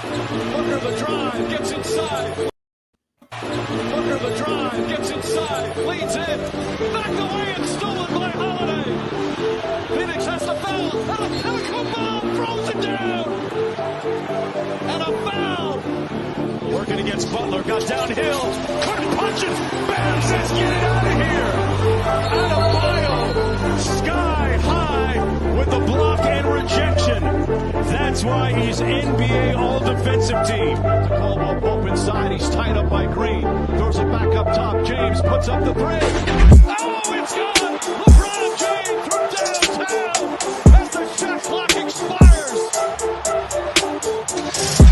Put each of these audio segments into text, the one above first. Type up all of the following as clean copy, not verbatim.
Booker the drive, gets inside. Booker the drive, gets inside, leads in, backed away and stolen by Holiday. Phoenix has the foul, and a ball throws it down. And a foul. Working against Butler, got downhill, couldn't punch it. Bam says, get it out of here. Adebayo, sky high with the block and rejection. That's why he's NBA All-Defensive Team. Caldwell Pope inside, he's tied up by Green. Throws it back up top, James puts up the three. Oh, it's gone! LeBron James from downtown as the shot clock expires.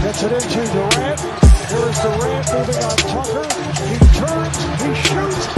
Gets it into Durant. Here is Durant moving on Tucker. He turns, he shoots.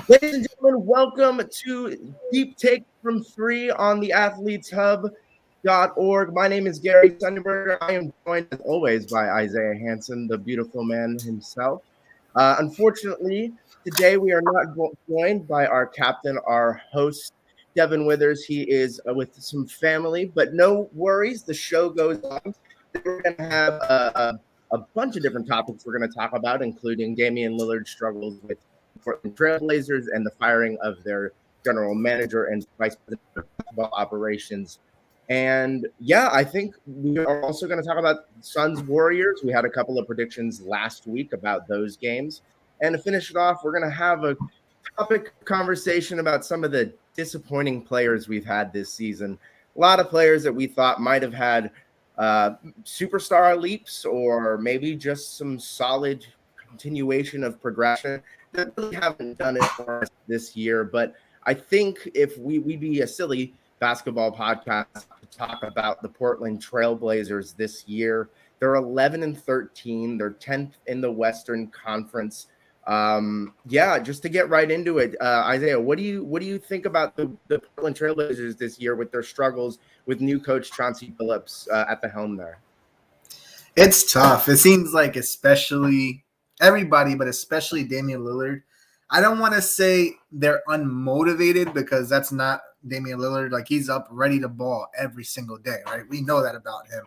Ladies and gentlemen, welcome to Deep Take from 3 on the athleteshub.org. My name is Gary Sunderberger. I am joined, as always, by Isaiah Hansen, the beautiful man himself. Unfortunately, today we are not joined by our captain, our host, Devin Withers. He is with some family, but no worries. The show goes on. We're going to have a bunch of different topics we're going to talk about, including Damien Lillard's struggles with Portland Trailblazers and the firing of their general manager and vice president of basketball operations. And yeah, I think we are also going to talk about Suns Warriors. We had a couple of predictions last week about those games. And to finish it off, we're going to have a topic conversation about some of the disappointing players we've had this season. A lot of players that we thought might have had superstar leaps or maybe just some solid continuation of progression that really haven't done it for us this year. But I think if we'd be a silly basketball podcast to talk about the Portland Trailblazers this year. They're 11-13. They're 10th in the Western Conference. Just to get right into it, Isaiah, what do you think about the Portland Trailblazers this year with their struggles with new coach Chauncey Billups at the helm there? It's tough. It seems like especially everybody, but especially Damian Lillard. I don't want to say they're unmotivated because that's not Damian Lillard. Like, he's up ready to ball every single day, right? We know that about him.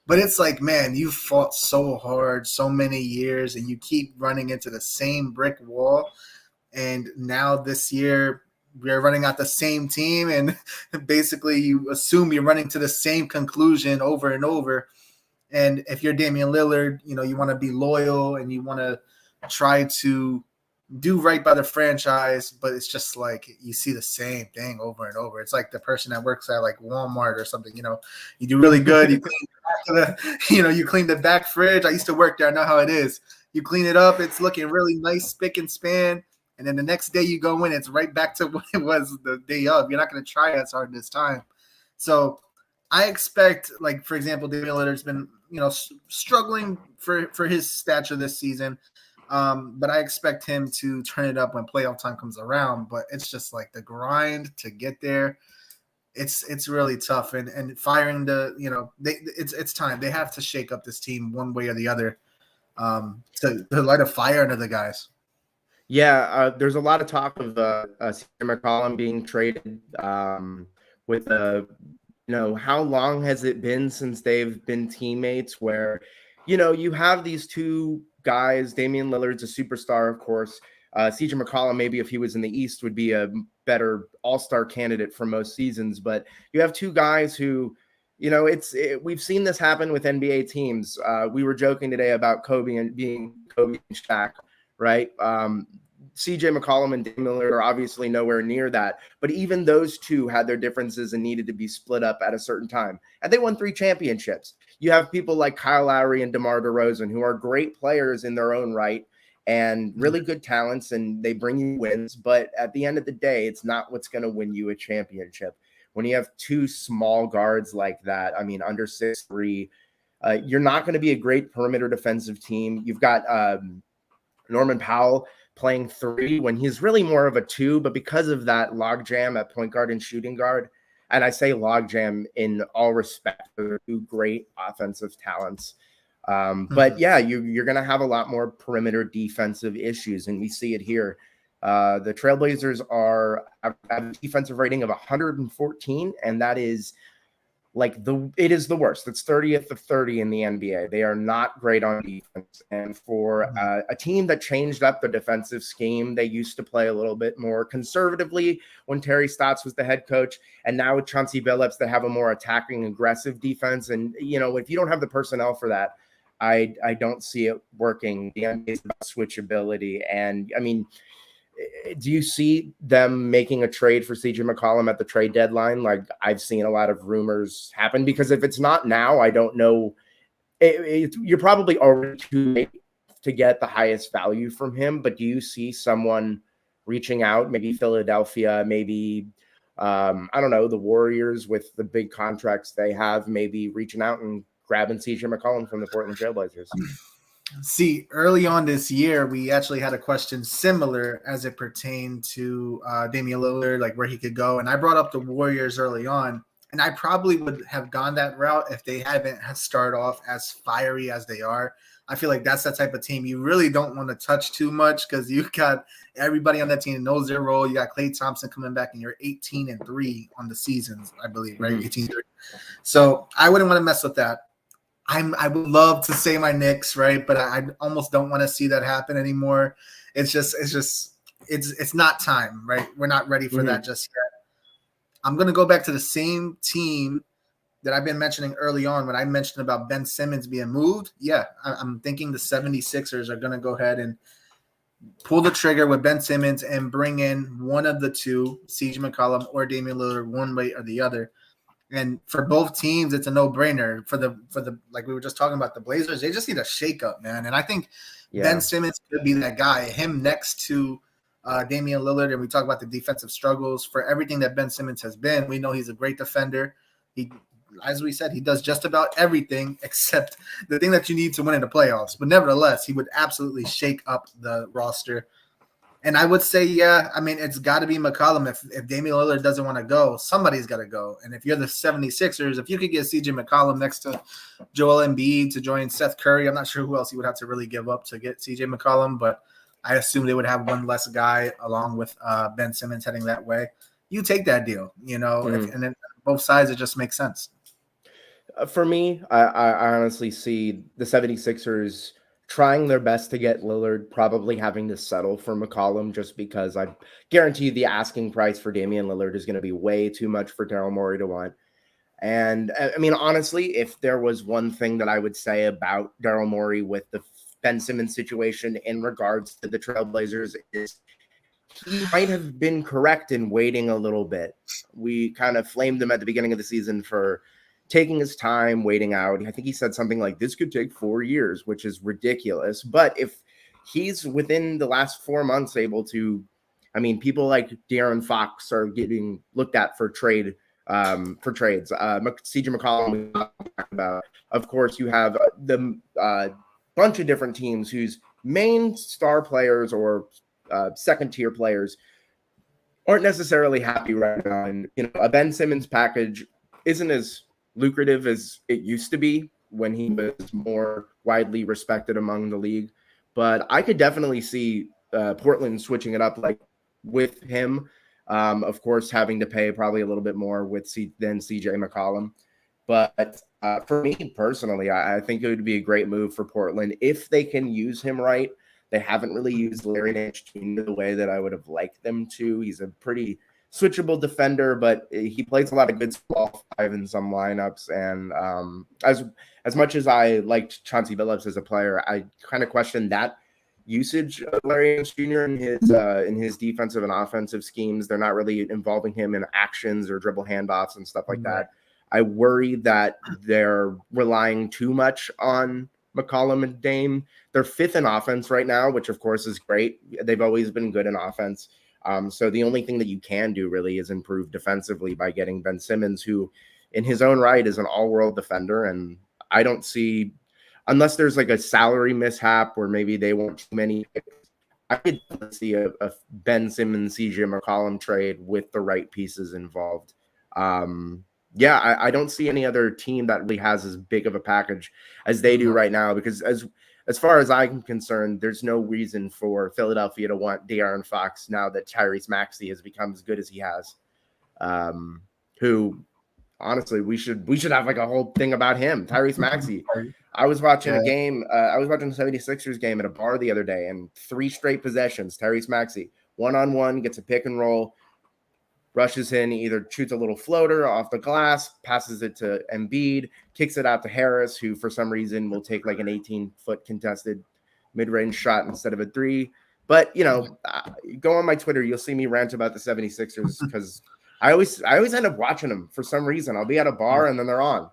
But it's like, man, you fought so hard so many years and you keep running into the same brick wall. And now this year we're running out the same team, and basically you assume you're running to the same conclusion over and over. And if you're Damian Lillard, you want to be loyal and you want to try to do right by the franchise, but it's just like you see the same thing over and over. It's like the person that works at like Walmart or something. You do really good. You clean the back fridge. I used to work there. I know how it is. You clean it up. It's looking really nice, spick and span. And then the next day you go in, it's right back to what it was the day of. You're not going to try as hard this time. So I expect, like, for example, Damian Lillard's been, struggling for his stature this season. But I expect him to turn it up when playoff time comes around. But it's just like the grind to get there. It's really tough. And firing it's time. They have to shake up this team one way or the other to light a fire under the guys. Yeah, there's a lot of talk of CJ McCollum being traded with how long has it been since they've been teammates where, you have these two guys. Damian Lillard's a superstar, of course. CJ McCollum, maybe if he was in the East, would be a better all-star candidate for most seasons. But you have two guys who, we've seen this happen with NBA teams. We were joking today about Kobe and Shaq, right? CJ McCollum and Damien Lillard are obviously nowhere near that. But even those two had their differences and needed to be split up at a certain time. And they won 3 championships. You have people like Kyle Lowry and DeMar DeRozan who are great players in their own right and really good talents, and they bring you wins. But at the end of the day, it's not what's going to win you a championship. When you have two small guards like that, under 6'3", you're not going to be a great perimeter defensive team. You've got Norman Powell playing 3 when he's really more of a 2, but because of that logjam at point guard and shooting guard, and I say logjam in all respect, they're 2 great offensive talents. But yeah, you're going to have a lot more perimeter defensive issues, and we see it here. The Trailblazers have a defensive rating of 114, and that is it is the worst. It's 30th of 30 in the NBA. They are not great on defense. And for a team that changed up the defensive scheme, they used to play a little bit more conservatively when Terry Stotts was the head coach. And now with Chauncey Billups, they have a more attacking, aggressive defense. And, if you don't have the personnel for that, I don't see it working. The NBA is about switchability. And, I mean, do you see them making a trade for CJ McCollum at the trade deadline? Like, I've seen a lot of rumors happen, because if it's not now, I don't know. You're probably already too late to get the highest value from him. But do you see someone reaching out, maybe Philadelphia, maybe, I don't know, the Warriors with the big contracts they have, maybe reaching out and grabbing CJ McCollum from the Portland Trailblazers? See, early on this year, we actually had a question similar as it pertained to Damian Lillard, like where he could go. And I brought up the Warriors early on, and I probably would have gone that route if they hadn't started off as fiery as they are. I feel like that's the type of team you really don't want to touch too much, because you've got everybody on that team knows their role. You got Klay Thompson coming back, and you're 18-3 on the seasons, I believe, right? 18-3. So I wouldn't want to mess with that. I would love to say my Knicks, right? But I almost don't want to see that happen anymore. It's not time, right? We're not ready for that just yet. I'm going to go back to the same team that I've been mentioning early on when I mentioned about Ben Simmons being moved. Yeah, I'm thinking the 76ers are going to go ahead and pull the trigger with Ben Simmons and bring in one of the two, CJ McCollum or Damian Lillard, one way or the other. And for both teams, it's a no-brainer. For the like we were just talking about, the Blazers, they just need a shakeup, man. And I think Ben Simmons could be that guy. Him next to Damian Lillard, and we talk about the defensive struggles. For everything that Ben Simmons has been, we know he's a great defender. He, as we said, he does just about everything except the thing that you need to win in the playoffs. But nevertheless, he would absolutely shake up the roster. And I would say, yeah, I mean, it's got to be McCollum. If Damian Lillard doesn't want to go, somebody's got to go. And if you're the 76ers, if you could get CJ McCollum next to Joel Embiid to join Seth Curry, I'm not sure who else he would have to really give up to get CJ McCollum, but I assume they would have one less guy along with Ben Simmons heading that way. You take that deal, and then both sides, it just makes sense. For me, I honestly see the 76ers trying their best to get Lillard, probably having to settle for McCollum, just because I guarantee the asking price for Damian Lillard is going to be way too much for Daryl Morey to want. And I mean, honestly, if there was one thing that I would say about Daryl Morey with the Ben Simmons situation in regards to the Trailblazers, is he might have been correct in waiting a little bit. We kind of flamed him at the beginning of the season for taking his time, waiting out. I think he said something like, this could take 4 years, which is ridiculous. But if he's within the last 4 months able to, I mean, people like De'Aaron Fox are getting looked at for trades. CJ McCollum, we talked about. Of course, you have the bunch of different teams whose main star players or second-tier players aren't necessarily happy right now. And, a Ben Simmons package isn't as lucrative as it used to be when he was more widely respected among the league. But I could definitely see Portland switching it up, like with him. Of course, having to pay probably a little bit more than CJ McCollum. But for me personally, I think it would be a great move for Portland if they can use him right. They haven't really used Larry Nance Jr. the way that I would have liked them to. He's a pretty switchable defender, but he plays a lot of good small five in some lineups. And as much as I liked Chauncey Billups as a player, I kind of questioned that usage of Larry Nance Jr. in his defensive and offensive schemes. They're not really involving him in actions or dribble handoffs and stuff like that. I worry that they're relying too much on McCollum and Dame. They're fifth in offense right now, which of course is great. They've always been good in offense. So the only thing that you can do really is improve defensively by getting Ben Simmons, who in his own right is an all-world defender. And I don't see, unless there's like a salary mishap or maybe they want too many, I could see a Ben Simmons, CJ McCollum trade with the right pieces involved. I don't see any other team that really has as big of a package as they do right now, because as far as I'm concerned, there's no reason for Philadelphia to want De'Aaron Fox now that Tyrese Maxey has become as good as he has. Who honestly, we should have like a whole thing about him, Tyrese Maxey. I was watching a game. I was watching the 76ers game at a bar the other day, and 3 straight possessions, Tyrese Maxey, one-on-one, gets a pick and roll, rushes in, either shoots a little floater off the glass, passes it to Embiid, kicks it out to Harris, who for some reason will take like an 18-foot contested mid-range shot instead of a 3. But, go on my Twitter, you'll see me rant about the 76ers because I always end up watching them for some reason. I'll be at a bar and then they're on.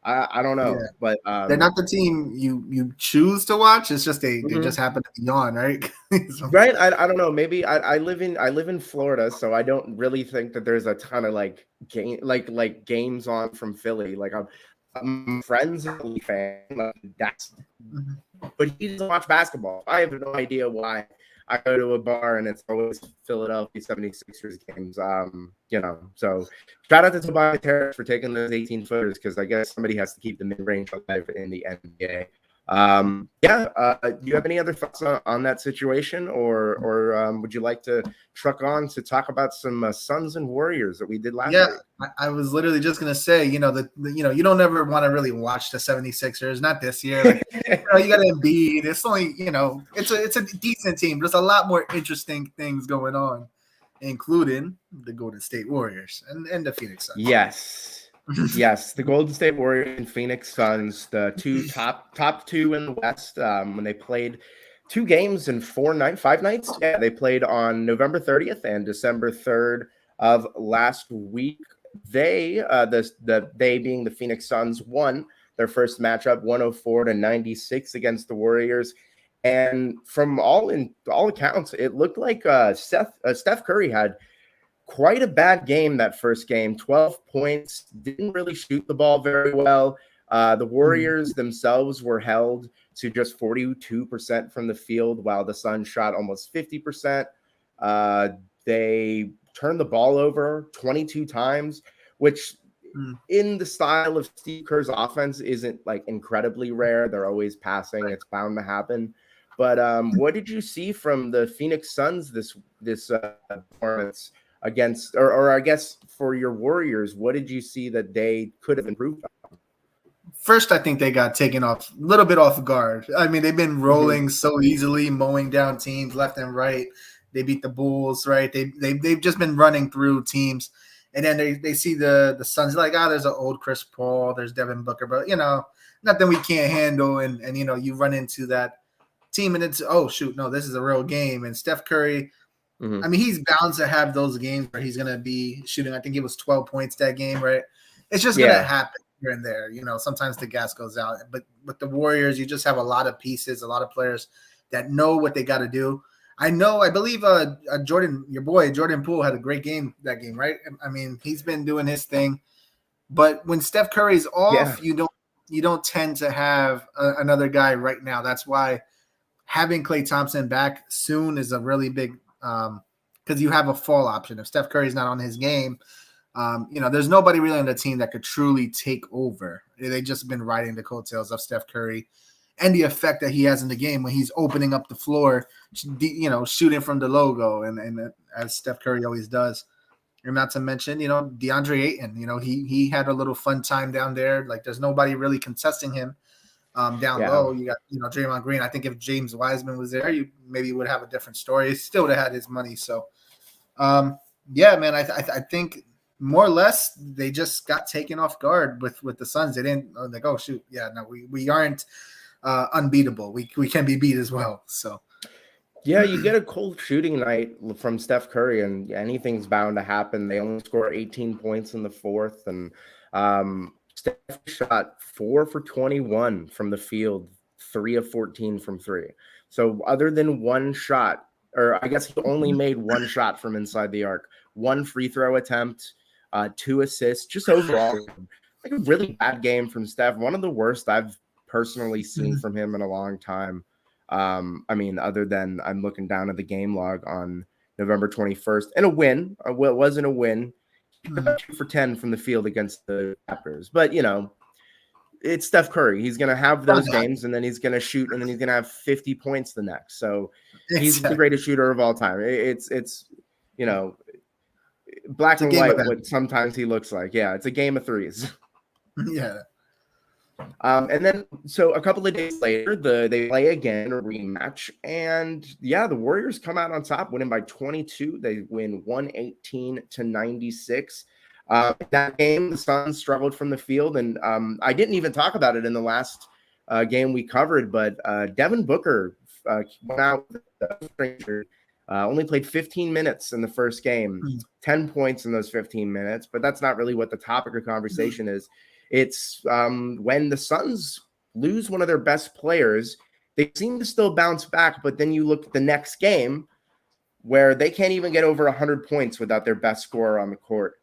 I don't know, but they're not the team you choose to watch. It's just they just happen to be on, right? Right. I don't know. Maybe I live in Florida, so I don't really think that there's a ton of like games on from Philly. Like I'm friends with a fan, but he doesn't watch basketball. I have no idea why. I go to a bar and it's always Philadelphia 76ers games. So shout out to Tobias Harris for taking those 18-footers, because I guess somebody has to keep the mid-range alive in the NBA. Do you have any other thoughts on that situation, or would you like to truck on to talk about some Suns and Warriors that we did last week? I was literally just gonna say, you don't ever want to really watch the 76ers, not this year. Like, you got Embiid. It's only, it's a decent team. There's a lot more interesting things going on, including the Golden State Warriors and the Phoenix Suns. Yes, the Golden State Warriors and Phoenix Suns, the top two in the West, when they played 2 games in 5 nights. Yeah, they played on November 30th and December 3rd of last week. They, they being the Phoenix Suns, won their first matchup 104-96 against the Warriors. And from all accounts, it looked like Steph Curry had quite a bad game that first game. 12 points, didn't really shoot the ball very well. The Warriors themselves were held to just 42% from the field, while the Suns shot almost 50%. They turned the ball over 22 times, which in the style of Steve Kerr's offense isn't like incredibly rare. They're always passing. It's bound to happen. But what did you see from the Phoenix Suns this performance against, or I guess for your Warriors, what did you see that they could have improved on? First, I think they got taken off a little bit off guard. I mean, they've been rolling so easily, mowing down teams left and right. They beat the Bulls, right? They've just been running through teams, and then they see the Suns like, there's an old Chris Paul, there's Devin Booker, but nothing we can't handle, and you run into that team, and it's this is a real game, and Steph Curry. I mean, he's bound to have those games where he's going to be shooting. I think it was 12 points that game, right? It's just going to happen here and there. Sometimes the gas goes out. But with the Warriors, you just have a lot of pieces, a lot of players that know what they got to do. I believe Jordan, your boy, Jordan Poole had a great game that game, right? I mean, he's been doing his thing. But when Steph Curry's off, you don't tend to have another guy right now. That's why having Klay Thompson back soon is a really big because you have a fall option. If Steph Curry's not on his game, there's nobody really on the team that could truly take over. They've just been riding the coattails of Steph Curry and the effect that he has in the game when he's opening up the floor, shooting from the logo, and as Steph Curry always does. And not to mention, DeAndre Ayton, he had a little fun time down there. Like, there's nobody really contesting him. Down low, you got Draymond Green. I think if James Wiseman was there, you maybe would have a different story. He still would have had his money. So, man, I think more or less they just got taken off guard with the Suns. They didn't like, oh shoot, we aren't unbeatable. We can be beat as well. So, you get a cold shooting night from Steph Curry, and anything's bound to happen. They only score 18 points in the fourth, and Steph shot 4 for 21 from the field, 3 of 14 from 3. So other than one shot, or I guess he only made one shot from inside the arc, 1 free throw attempt, 2 assists, just overall like a really bad game from Steph. One of the worst I've personally seen from him in a long time. I mean, other than I'm looking down at the game log on November 21st and a win. Well, it wasn't a win. 2 for 10 from the field against the Raptors. But, it's Steph Curry. He's going to have those games, and then he's going to shoot, and then he's going to have 50 points the next. So he's the greatest shooter of all time. It's black and white what sometimes he looks like. Yeah, it's a game of threes. Yeah. And then, so a couple of days later, they play again, a rematch, and the Warriors come out on top, winning by 22. They win 118-96. That game, the Suns struggled from the field, and I didn't even talk about it in the last game we covered, but Devin Booker went out with the stranger. Only played 15 minutes in the first game, 10 points in those 15 minutes, but that's not really what the topic of conversation is. It's when the Suns lose one of their best players, they seem to still bounce back, but then you look at the next game where they can't even get over 100 points without their best scorer on the court.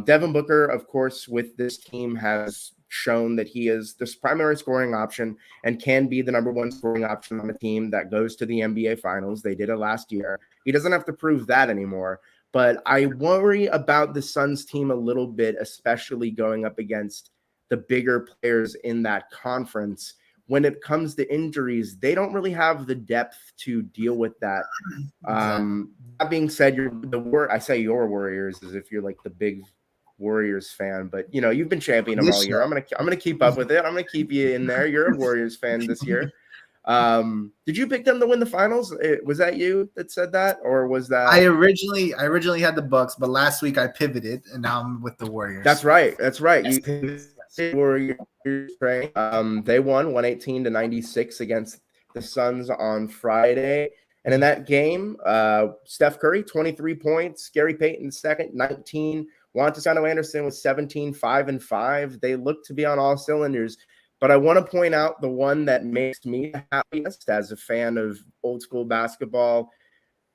Devin Booker, of course, with this team has shown that he is this primary scoring option and can be the number one scoring option on a team that goes to the NBA Finals. They did it last year. He doesn't have to prove that anymore. But I worry about the Suns team a little bit, especially going up against the bigger players in that conference. When it comes to injuries, they don't really have the depth to deal with that. That being said, I say your Warriors as if you're like the big Warriors fan, but you've been championing them all year. I'm gonna keep up with it. I'm gonna keep you in there. You're a Warriors fan this year. Did you pick them to win the finals? Was that you that said that, or was that? I originally had the Bucks, but last week I pivoted and now I'm with the Warriors. That's right. You pivoted Warriors. Right? They won 118-96 against the Suns on Friday, and in that game, Steph Curry 23 points, Gary Payton second 19. Juan Toscano Anderson was 17, 5 and 5. They look to be on all cylinders. But I want to point out the one that makes me happiest as a fan of old school basketball.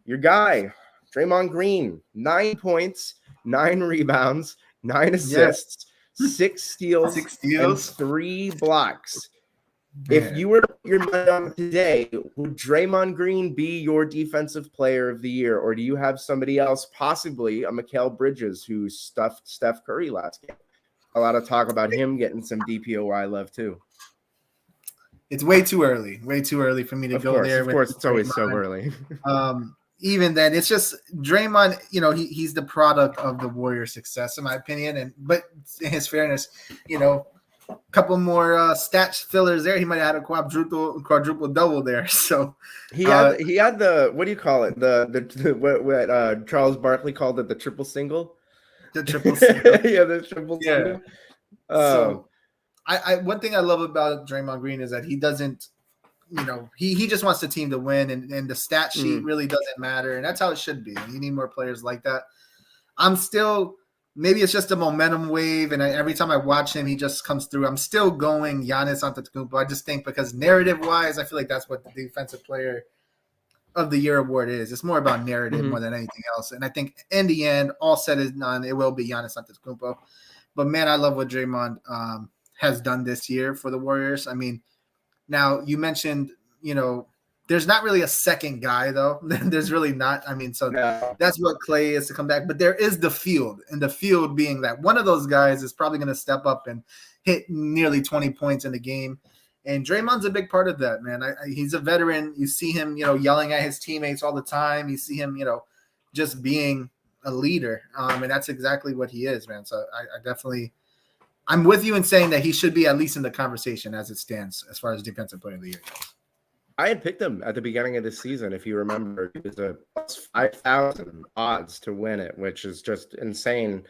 Your guy, Draymond Green, 9 points, 9 rebounds, 9 assists, 6 steals, and 3 blocks. Man. If you were to put your money on today, would Draymond Green be your defensive player of the year? Or do you have somebody else, possibly a Mikal Bridges, who stuffed Steph Curry last game? A lot of talk about him getting some DPOY love too. It's way too early for me to go there. Of course, it's always so early. Even then, it's just Draymond. He's the product of the Warriors' success, in my opinion. But in his fairness, a couple more stats fillers there, he might have had a quadruple double there. So he had the, what do you call it? What Charles Barkley called it, the triple single. The triple single. Yeah, the triple single. So I one thing I love about Draymond Green is that he doesn't, he just wants the team to win, and the stat sheet really doesn't matter, and that's how it should be. You need more players like that. Maybe it's just a momentum wave, and every time I watch him, he just comes through. I'm still going Giannis Antetokounmpo. I just think because narrative-wise, I feel like that's what the Defensive Player of the Year award is. It's more about narrative more than anything else. And I think in the end, all said and done, it will be Giannis Antetokounmpo. But, man, I love what Draymond has done this year for the Warriors. I mean, now you mentioned, there's not really a second guy, though. There's really not. I mean, so that's what Clay is to come back. But there is the field, and the field being that one of those guys is probably going to step up and hit nearly 20 points in the game. And Draymond's a big part of that, man. He's a veteran. You see him, yelling at his teammates all the time. You see him, just being a leader. And that's exactly what he is, man. So I definitely – I'm with you in saying that he should be at least in the conversation as it stands as far as Defensive Player of the Year goes. I had picked him at the beginning of the season, if you remember. It was a plus 5,000 odds to win it, which is just insane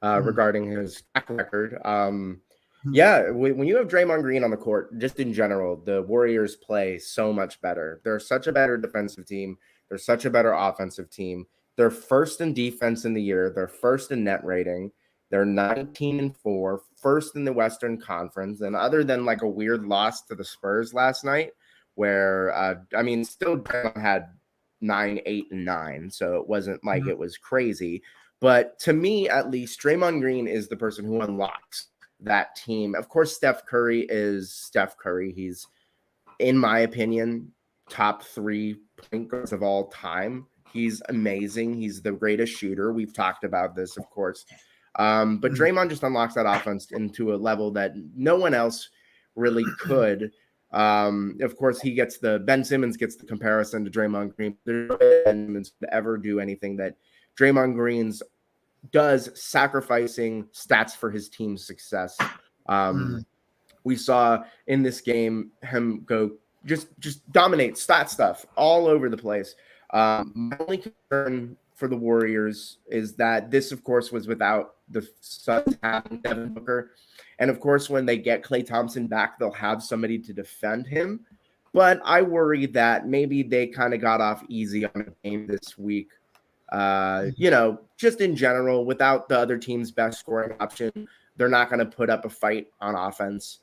regarding his track record. When you have Draymond Green on the court, just in general, the Warriors play so much better. They're such a better defensive team. They're such a better offensive team. They're first in defense in the year. They're first in net rating. They're 19-4, first in the Western Conference. And other than like a weird loss to the Spurs last night, where, still had 9, 8, and 9. So it wasn't like it was crazy. But to me, at least, Draymond Green is the person who unlocks that team. Of course, Steph Curry is Steph Curry. He's, in my opinion, top 3 point guards of all time. He's amazing. He's the greatest shooter. We've talked about this, of course. But Draymond just unlocks that offense into a level that no one else really could. Of course, Ben Simmons gets the comparison to Draymond Green. There's no way Ben Simmons could ever do anything that Draymond Green's does, sacrificing stats for his team's success. We saw in this game him go just dominate stat stuff all over the place. My only concern for the Warriors is that this, of course, was without the Suns having Devin Booker. And, of course, when they get Klay Thompson back, they'll have somebody to defend him. But I worry that maybe they kind of got off easy on the game this week. Just in general, without the other team's best scoring option, they're not going to put up a fight on offense.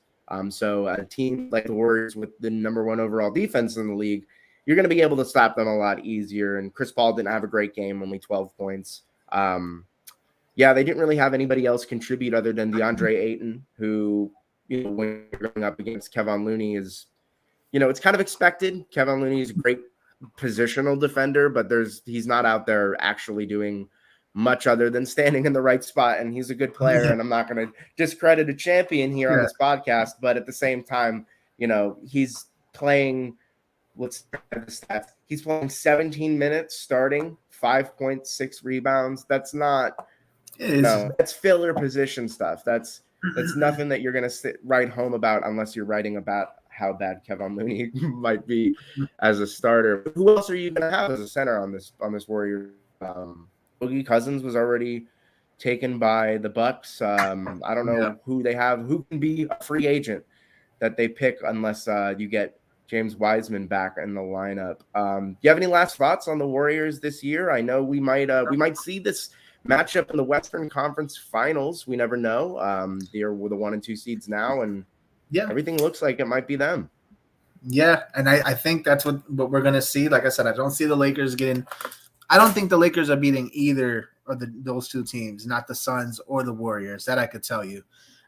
So a team like the Warriors with the number 1 overall defense in the league, you're going to be able to stop them a lot easier. And Chris Paul didn't have a great game, only 12 points. They didn't really have anybody else contribute other than DeAndre Ayton, who, when you're going up against Kevon Looney is, it's kind of expected. Kevon Looney is a great positional defender, but he's not out there actually doing much other than standing in the right spot. And he's a good player. And I'm not going to discredit a champion here on this podcast, but at the same time, he's playing, let's try the stats. He's playing 17 minutes starting, 5.6 rebounds. That's not, that's filler position stuff. That's nothing that you're going to write home about unless you're writing about how bad Kevon Looney might be as a starter. Who else are you going to have as a center on this Warrior? Boogie Cousins was already taken by the Bucks. I don't know who they have, who can be a free agent that they pick unless you get James Wiseman back in the lineup. Do you have any last thoughts on the Warriors this year? I know we might see this matchup in the Western Conference Finals. We never know. They're the 1 and 2 seeds now, and everything looks like it might be them. Yeah, and I think that's what we're going to see. Like I said, I don't see the Lakers getting – I don't think the Lakers are beating either of those 2 teams, not the Suns or the Warriors. That I could tell you,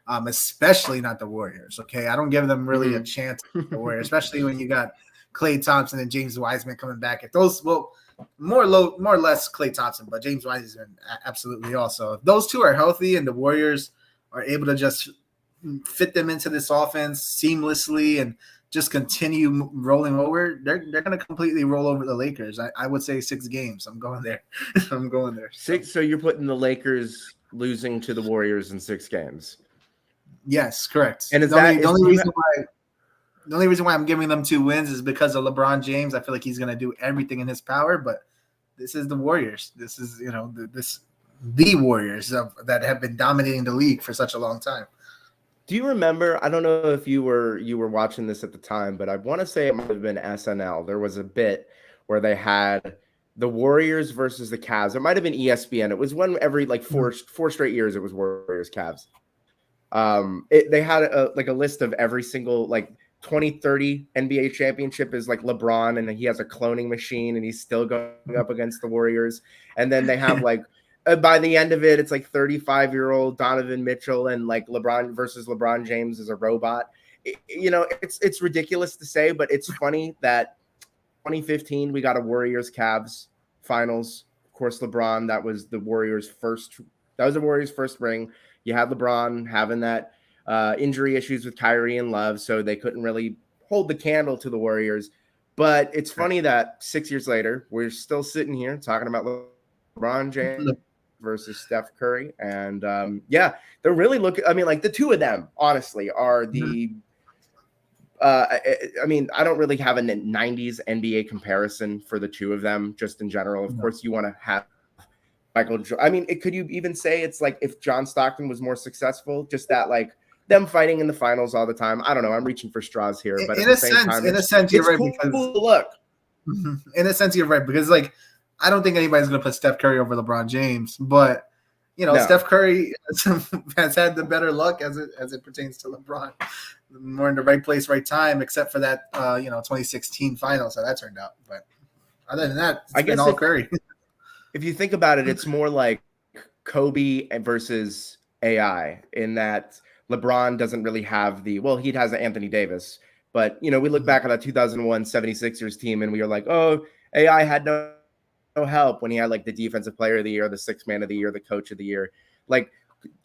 especially not the Warriors. Okay, I don't give them really a chance. The Warriors, especially when you got Klay Thompson and James Wiseman coming back. If those, more or less Klay Thompson, but James Wiseman absolutely also. If those 2 are healthy and the Warriors are able to just fit them into this offense seamlessly and just continue rolling over, they're going to completely roll over the Lakers. I would say 6 games. I'm going there. 6. So you're putting the Lakers losing to the Warriors in 6 games. Yes, correct. And the only reason why I'm giving them 2 wins is because of LeBron James. I feel like he's going to do everything in his power, but this is the Warriors. This is, the Warriors that have been dominating the league for such a long time. Do you remember? I don't know if you were watching this at the time, but I want to say it might have been SNL. There was a bit where they had the Warriors versus the Cavs. It might have been ESPN. It was one every four straight years. It was Warriors Cavs. They had a list of every single 2030 NBA championship is LeBron, and he has a cloning machine, and he's still going up against the Warriors. And then they have by the end of it, it's 35-year-old Donovan Mitchell and LeBron versus LeBron James as a robot. It's ridiculous to say, but it's funny that 2015 we got a Warriors Cavs finals. Of course, LeBron, that was the Warriors' first ring. You had LeBron having that injury issues with Kyrie and Love, so they couldn't really hold the candle to the Warriors. But it's funny that 6 years later, we're still sitting here talking about LeBron James versus Steph Curry. And they're really looking, the 2 of them, honestly, are the I don't really have a 90s NBA comparison for the 2 of them, just in general. Of course, you want to have Michael. Could you even say it's if John Stockton was more successful, just that them fighting in the finals all the time? I don't know. I'm reaching for straws here, but in a sense, you're right. Cool look. In a sense, you're right, because I don't think anybody's going to put Steph Curry over LeBron James, but no. Steph Curry has had the better luck as it pertains to LeBron. More in the right place, right time, except for that 2016 finals, how that turned out. But other than that, it's been all Curry. If you think about it, it's more like Kobe versus AI in that LeBron doesn't really have he has Anthony Davis, But, we look back at that 2001 76ers team and we were like, oh, AI had no help when he had like the defensive player of the year, the sixth man of the year, the coach of the year. Like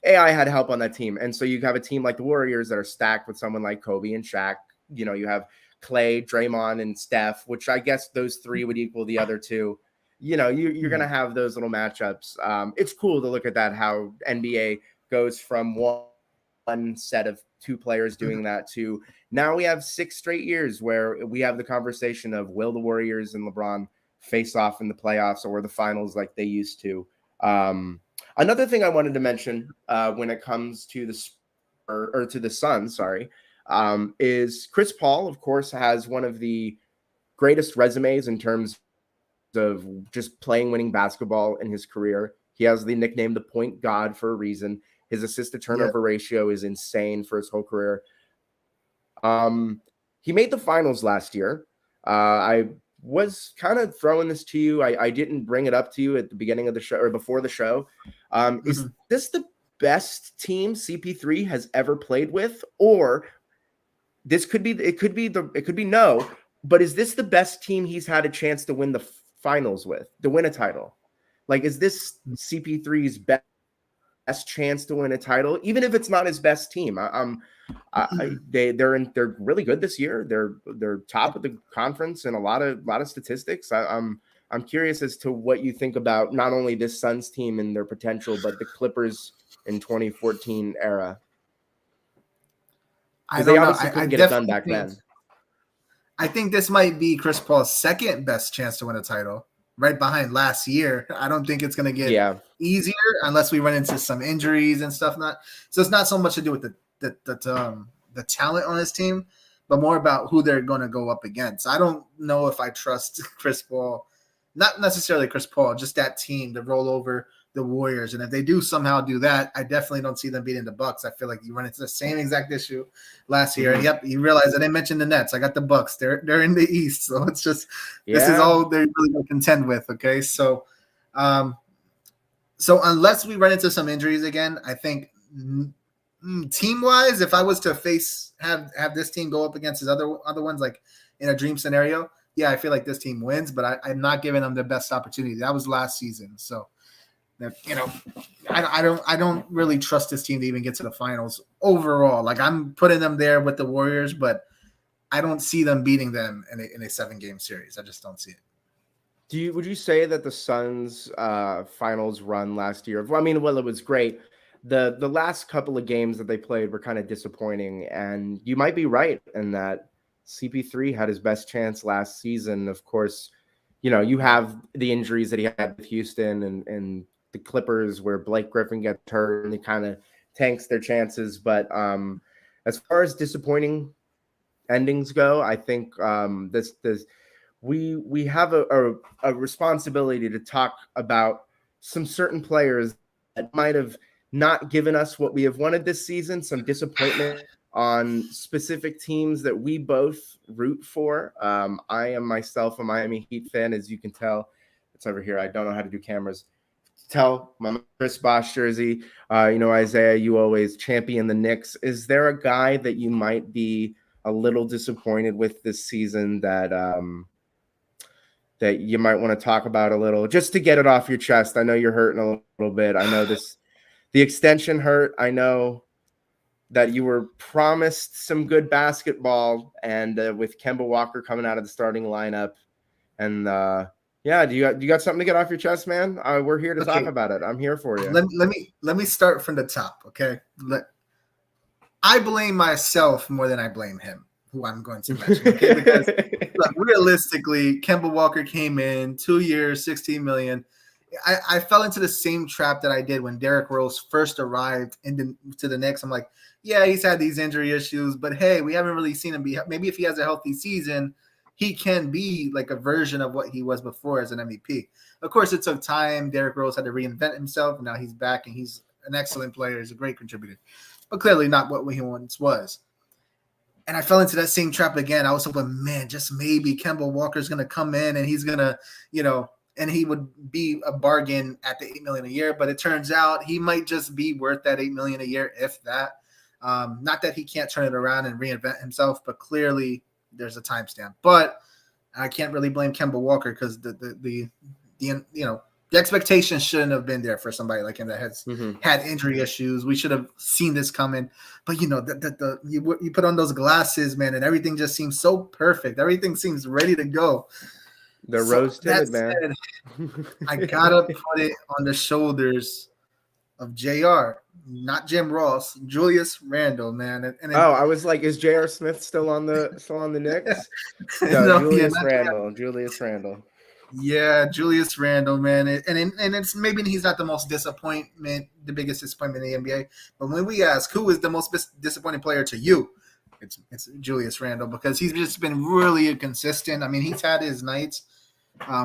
AI had help on that team. And so you have a team like the Warriors that are stacked with someone like Kobe and Shaq. You have Clay, Draymond, and Steph, which I guess those three would equal the other two. You're going to have those little matchups. It's cool to look at that, how NBA goes from one set of two players doing that to now we have 6 straight years where we have the conversation of will the Warriors and LeBron face off in the playoffs or the finals like they used to. Another thing I wanted to mention when it comes to the Suns, is Chris Paul, of course, has one of the greatest resumes in terms of just playing winning basketball in his career. He has the nickname the point god for a reason. His assist to turnover ratio is insane for his whole career. He made the finals last year. I was kind of throwing this to you. I didn't bring it up to you at the beginning of the show or before the show. Is this the best team CP3 has ever played with? Or it could be no, but is this the best team he's had a chance to win the finals with, to win a title? Like, is this CP3's best chance to win a title, even if it's not his best team? They're really good this year. They're top of the conference in a lot of statistics. I'm curious as to what you think about not only this Suns team and their potential, but the Clippers in 2014 era. I don't know. I couldn't get it done back then. I think this might be Chris Paul's second best chance to win a title, right behind last year. I don't think it's going to get easier unless we run into some injuries and stuff. So it's not so much to do with the talent on his team, but more about who they're going to go up against. I don't know if I trust Chris Paul, not necessarily Chris Paul, just that team to roll over the Warriors. And if they do somehow do that, I definitely don't see them beating the Bucks. I feel like you run into the same exact issue last year. Yep, you realize I didn't mention the Nets. I got the Bucks. They're in the East, so it's just this is all they're really going to contend with. Okay, so unless we run into some injuries again, I think team wise, if I was to have this team go up against his other ones, like in a dream scenario, I feel like this team wins, but I'm not giving them their best opportunity. That was last season, so. I don't really trust this team to even get to the finals overall. Like, I'm putting them there with the Warriors, but I don't see them beating them in a 7-game series. I just don't see it. Would you say that the Suns finals run last year? Well, it was great. The last couple of games that they played were kind of disappointing, and you might be right in that CP3 had his best chance last season. Of course, you have the injuries that he had with Houston and the Clippers where Blake Griffin gets hurt and it kind of tanks their chances. But as far as disappointing endings go, I think we have a responsibility to talk about some certain players that might have not given us what we have wanted this season, some disappointment on specific teams that we both root for. I am myself a Miami Heat fan, as you can tell. It's over here. I don't know how to do cameras. Tell my Chris Bosh jersey. Isaiah, you always champion the Knicks. Is there a guy that you might be a little disappointed with this season that you might want to talk about a little, just to get it off your chest? I know you're hurting a little bit. I know the extension hurt. I know that you were promised some good basketball, and with Kemba Walker coming out of the starting lineup, and do you got something to get off your chest, man? We're here to talk about it. I'm here for you. Let me start from the top, okay? I blame myself more than I blame him, who I'm going to mention, okay? Because realistically, Kemba Walker came in 2 years, $16 million. I fell into the same trap that I did when Derrick Rose first arrived to the Knicks. I'm like, he's had these injury issues, but hey, we haven't really seen him be. Maybe if he has a healthy season, he can be like a version of what he was before as an MVP. Of course, it took time. Derrick Rose had to reinvent himself, and now he's back, and he's an excellent player. He's a great contributor, but clearly not what he once was. And I fell into that same trap again. I was hoping, man, just maybe Kemba Walker's going to come in, and he's going to, and he would be a bargain at the $8 million a year. But it turns out he might just be worth that $8 million a year, if that. Not that he can't turn it around and reinvent himself, but clearly there's a timestamp. But I can't really blame Kemba Walker because the expectations shouldn't have been there for somebody like him that has had injury issues. We should have seen this coming. But you put on those glasses, man, and everything just seems so perfect. Everything seems ready to go. The rose tinted, man. I gotta put it on the shoulders of JR, not Jim Ross, Julius Randle, man. I was like, is J.R. Smith still on the Knicks? No, Julius Randle. Yeah, Julius Randle, man. And it's maybe he's not the biggest disappointment in the NBA. But when we ask who is the most disappointing player to you, it's Julius Randle, because he's just been really inconsistent. I mean, he's had his nights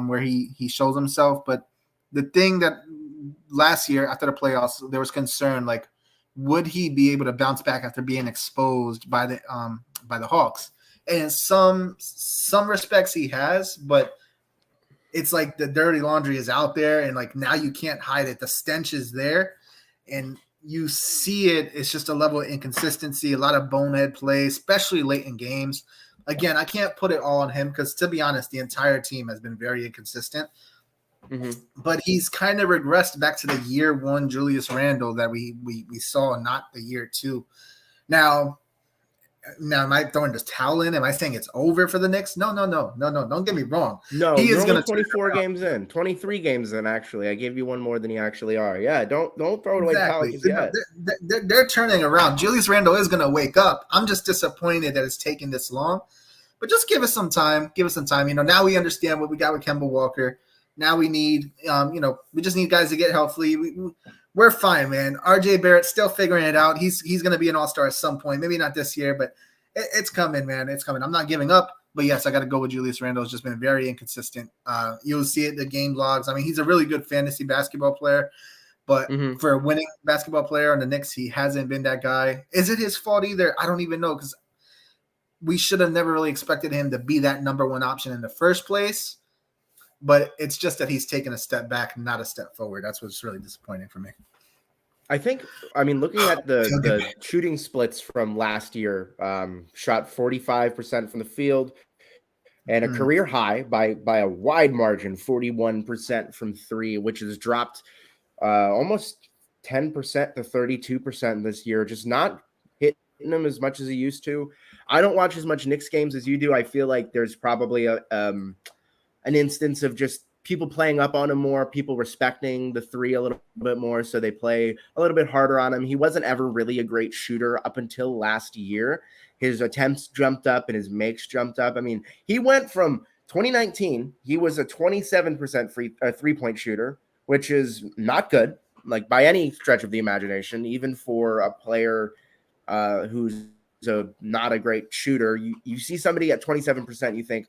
where he shows himself, but the thing that last year after the playoffs, there was concern, like, would he be able to bounce back after being exposed by the Hawks? And in some respects he has, but it's like the dirty laundry is out there, and like now you can't hide it. The stench is there, and you see it. It's just a level of inconsistency, a lot of bonehead play, especially late in games. Again, I can't put it all on him because, to be honest, the entire team has been very inconsistent. But he's kind of regressed back to the year one Julius Randle that we saw, not the year two. Now, am I throwing this towel in? Am I saying it's over for the Knicks? No. Don't get me wrong. No, he is going to 24 games in, 23 games in. Actually, I gave you one more than you actually are. Yeah, don't throw it away. Exactly. They're turning around. Julius Randle is going to wake up. I'm just disappointed that it's taking this long. But just give us some time. Now we understand what we got with Kemba Walker. Now we need, we just need guys to get healthy. We're fine, man. RJ Barrett's still figuring it out. He's going to be an all-star at some point. Maybe not this year, but it's coming, man. It's coming. I'm not giving up. But, yes, I got to go with Julius Randle. He's just been very inconsistent. You'll see it in the game logs. I mean, he's a really good fantasy basketball player. But for a winning basketball player on the Knicks, he hasn't been that guy. Is it his fault either? I don't even know, because we should have never really expected him to be that number one option in the first place. But it's just that he's taken a step back, not a step forward. That's what's really disappointing for me. Looking at the shooting splits from last year, shot 45% from the field and a career high by a wide margin, 41% from three, which has dropped almost 10% to 32% this year, just not hitting them as much as he used to. I don't watch as much Knicks games as you do. I feel like there's probably an instance of just people playing up on him more, people respecting the three a little bit more, so they play a little bit harder on him. He wasn't ever really a great shooter up until last year. His attempts jumped up and his makes jumped up. I mean, he went from 2019, he was a 27% three-point shooter, which is not good, like by any stretch of the imagination, even for a player who's not a great shooter. You see somebody at 27%, you think,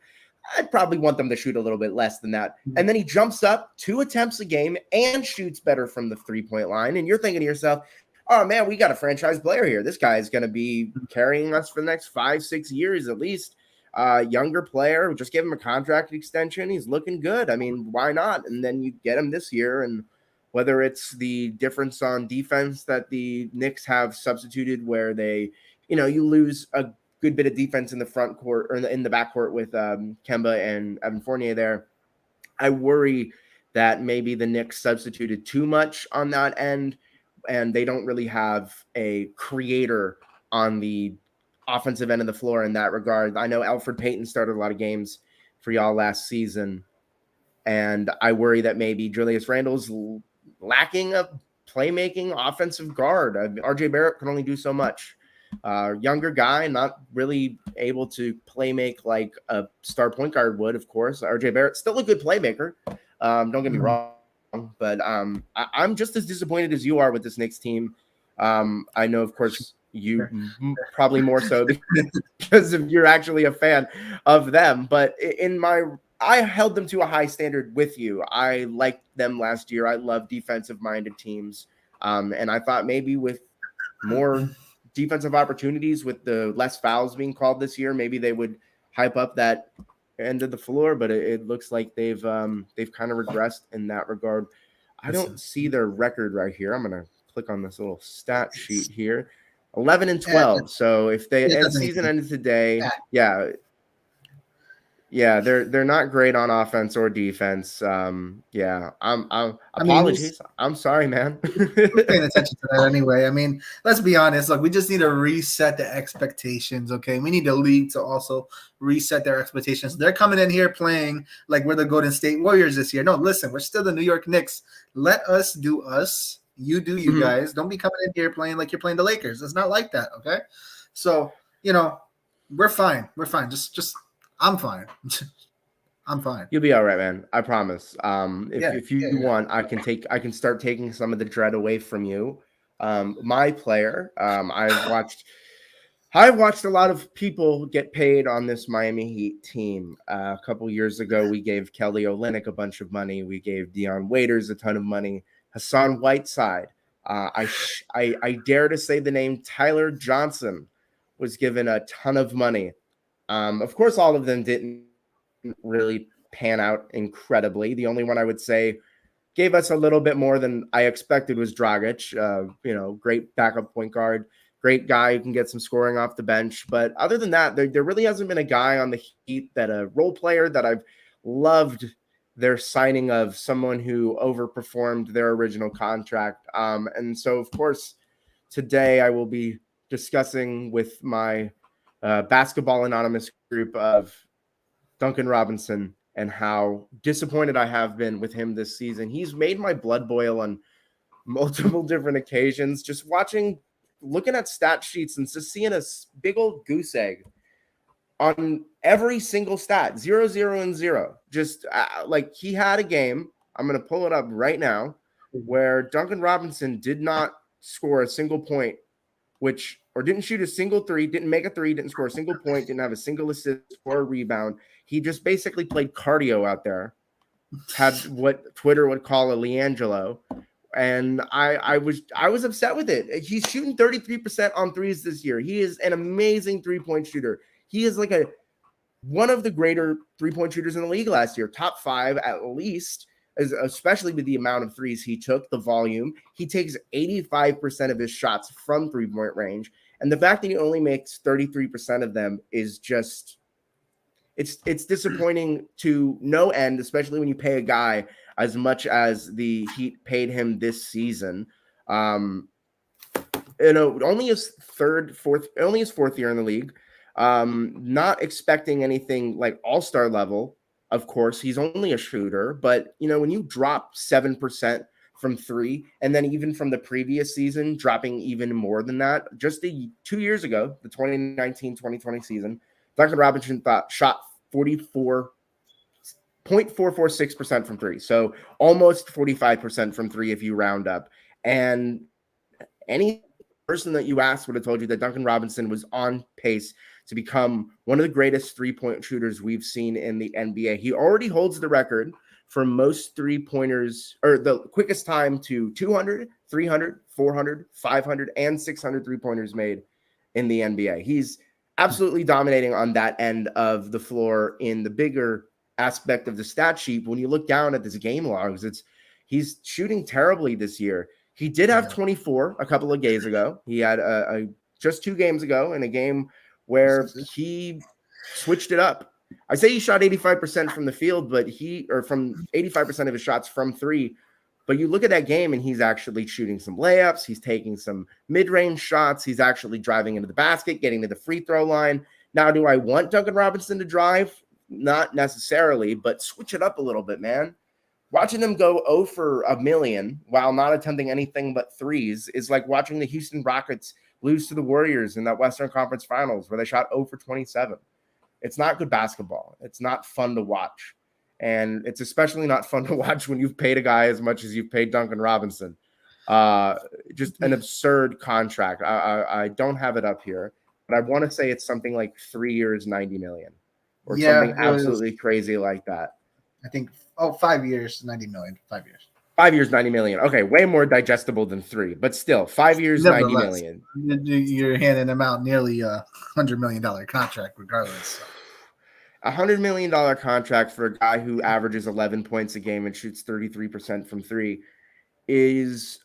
I'd probably want them to shoot a little bit less than that. And then he jumps up 2 attempts a game and shoots better from the three-point line. And you're thinking to yourself, oh, man, we got a franchise player here. This guy is going to be carrying us for the next 5-6 years at least. Younger player, just give him a contract extension. He's looking good. I mean, why not? And then you get him this year. And whether it's the difference on defense that the Knicks have substituted where they, you lose a good bit of defense in the front court or in the back court with Kemba and Evan Fournier there. I worry that maybe the Knicks substituted too much on that end, and they don't really have a creator on the offensive end of the floor in that regard. I know Elfrid Payton started a lot of games for y'all last season, and I worry that maybe Julius Randle's lacking a playmaking offensive guard. RJ Barrett can only do so much. Younger guy, not really able to play make like a star point guard would, of course. RJ Barrett, still a good playmaker. Don't get me wrong, but I'm just as disappointed as you are with this Knicks team. I know, of course, you probably more so because you're actually a fan of them. But I held them to a high standard with you. I liked them last year. I love defensive-minded teams, and I thought maybe with more defensive opportunities, with the less fouls being called this year, maybe they would hype up that end of the floor, but it looks like they've kind of regressed in that regard. I don't see their record right here. I'm going to click on this little stat sheet here. 11 and 12. So if the season ended today, they're not great on offense or defense. Apologies. I'm sorry, man. We're paying attention to that anyway. I mean, let's be honest. Look, we just need to reset the expectations. Okay, we need the league to also reset their expectations. They're coming in here playing like we're the Golden State Warriors this year. No, listen, we're still the New York Knicks. Let us do us. You do you guys. Don't be coming in here playing like you're playing the Lakers. It's not like that. Okay, so we're fine. We're fine. Just I'm fine. I'm fine. You'll be all right, man. I promise. If you want, I can start taking some of the dread away from you. My player, I've watched a lot of people get paid on this Miami Heat team. A couple years ago, we gave Kelly Olynyk a bunch of money. We gave Dion Waiters a ton of money. Hassan Whiteside. I dare to say the name Tyler Johnson was given a ton of money. Of course, all of them didn't really pan out incredibly. The only one I would say gave us a little bit more than I expected was Dragic. Great backup point guard, great guy who can get some scoring off the bench. But other than that, there really hasn't been a guy on the Heat a role player that I've loved their signing of, someone who overperformed their original contract. And so, of course, today I will be discussing with my Basketball Anonymous group of Duncan Robinson and how disappointed I have been with him this season. He's made my blood boil on multiple different occasions. Just looking at stat sheets and just seeing a big old goose egg on every single stat, 0, 0, and 0. Just like he had a game, I'm going to pull it up right now, where Duncan Robinson did not score a single point, or didn't shoot a single three, didn't make a three, didn't score a single point, didn't have a single assist or a rebound. He just basically played cardio out there, had what Twitter would call a Leangelo. And I was upset with it. He's shooting 33% on threes this year. He is an amazing three-point shooter. He is like one of the greater three-point shooters in the league last year, top 5 at least, especially with the amount of threes he took, the volume. He takes 85% of his shots from three-point range. And the fact that he only makes 33% of them is just it's disappointing to no end, especially when you pay a guy as much as the Heat paid him this season. Only his fourth year in the league. Not expecting anything like all-star level. Of course, he's only a shooter, but when you drop 7% from 3, and then even from the previous season, dropping even more than that, just 2 years ago, the 2019-2020 season, Duncan Robinson shot 44.446% from 3. So almost 45% from 3 if you round up. And any person that you asked would have told you that Duncan Robinson was on pace to become one of the greatest three-point shooters we've seen in the NBA. He already holds the record for most three-pointers, or the quickest time to 200, 300, 400, 500, and 600 three-pointers made in the NBA. He's absolutely dominating on that end of the floor. In the bigger aspect of the stat sheet, when you look down at his game logs, he's shooting terribly this year. He did have 24 a couple of days ago. He had just 2 games ago in a game where he switched it up. I say he shot 85% from the field, from 85% of his shots from 3. But you look at that game and he's actually shooting some layups. He's taking some mid-range shots. He's actually driving into the basket, getting to the free throw line. Now, do I want Duncan Robinson to drive? Not necessarily, but switch it up a little bit, man. Watching them go 0 for a million while not attempting anything but threes is like watching the Houston Rockets lose to the Warriors in that Western Conference Finals where they shot 0 for 27. It's not good basketball. It's not fun to watch. And it's especially not fun to watch when you've paid a guy as much as you've paid Duncan Robinson. Just an absurd contract. I don't have it up here, but I want to say it's something like 3 years, $90 million, or something absolutely crazy like that. I think 5 years, $90 million. 5 years. 5 years, $90 million. Okay, way more digestible than 3, but still, 5 years, $90 million. You're handing them out nearly $100 million contract, regardless. $100 million contract for a guy who averages 11 points a game and shoots 33% from 3 is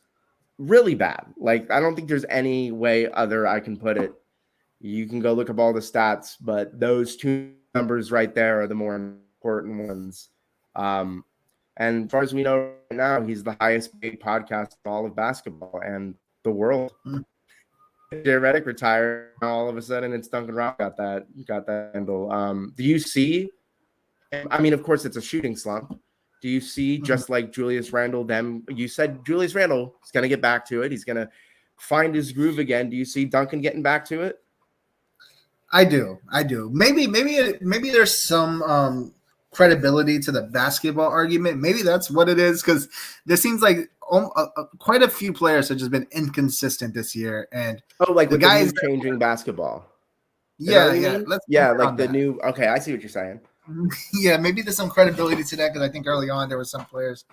really bad. Like, I don't think there's any way other I can put it. You can go look up all the stats, but those two numbers right there are the more important ones. And as far as we know right now, he's the highest paid podcast in all of basketball and the world. Jay Redick retired. All of a sudden, it's Duncan Robinson got that handle. Do you see? I mean, of course, it's a shooting slump. Do you see, just like Julius Randle, you said Julius Randle is going to get back to it. He's going to find his groove again. Do you see Duncan getting back to it? I do. Maybe there's some credibility to the basketball argument. Maybe that's what it is, because there seems like quite a few players have just been inconsistent this year. And like the guys changing basketball. Yeah. Like the new. Okay, I see what you're saying. Yeah, maybe there's some credibility to that, because I think early on there were some players